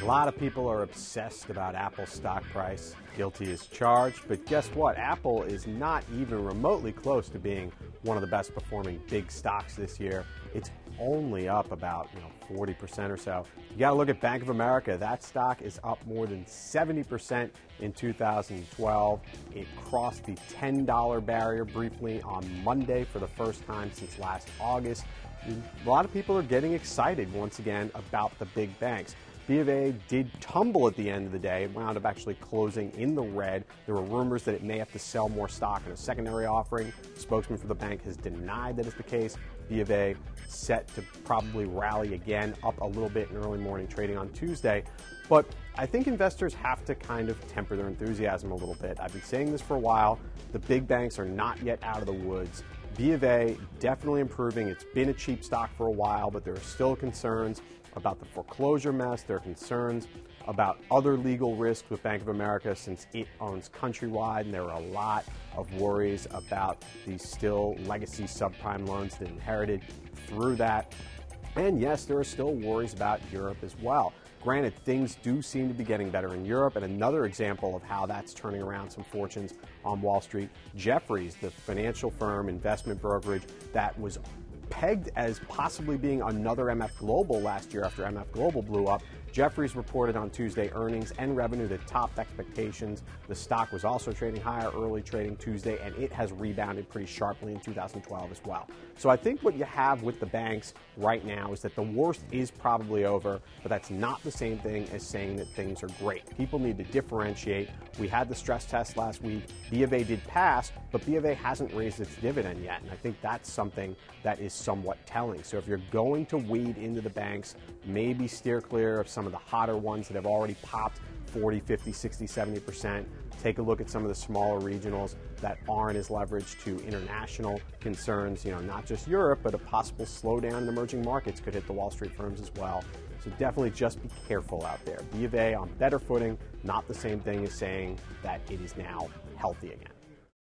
A lot of people are obsessed about Apple's stock price. Guilty as charged, but guess what? Apple is not even remotely close to being one of the best performing big stocks this year. It's only up about 40% or so. You got to look at Bank of America. That stock is up more than 70% in 2012. It crossed the $10 barrier briefly on Monday for the first time since last August. A lot of people are getting excited once again about the big banks. B of A did tumble at the end of the day. It wound up actually closing in the red. There were rumors that it may have to sell more stock in a secondary offering. The spokesman for the bank has denied that is the case. B of A set to probably rally again, up a little bit in early morning trading on Tuesday. But I think investors have to kind of temper their enthusiasm a little bit. I've been saying this for a while. The big banks are not yet out of the woods. B of A definitely improving. It's been a cheap stock for a while, but there are still concerns about the foreclosure mess. There are concerns about other legal risks with Bank of America since it owns Countrywide, and there are a lot of worries about the still legacy subprime loans that inherited through that. And yes, there are still worries about Europe as well. Granted, things do seem to be getting better in Europe, and another example of how that's turning around some fortunes on Wall Street, Jefferies, the financial firm, investment brokerage that was pegged as possibly being another MF Global last year after MF Global blew up. Jefferies reported on Tuesday earnings and revenue that topped expectations. The stock was also trading higher early trading Tuesday, and it has rebounded pretty sharply in 2012 as well. So I think what you have with the banks right now is that the worst is probably over, but that's not the same thing as saying that things are great. People need to differentiate. We had the stress test last week. B of A did pass, but B of A hasn't raised its dividend yet, and I think that's something that is somewhat telling. So if you're going to wade into the banks, maybe steer clear of some of the hotter ones that have already popped 40, 50, 60, 70%. Take a look at some of the smaller regionals that aren't as leveraged to international concerns, not just Europe, but a possible slowdown in emerging markets could hit the Wall Street firms as well. So definitely just be careful out there. B of A on better footing, not the same thing as saying that it is now healthy again.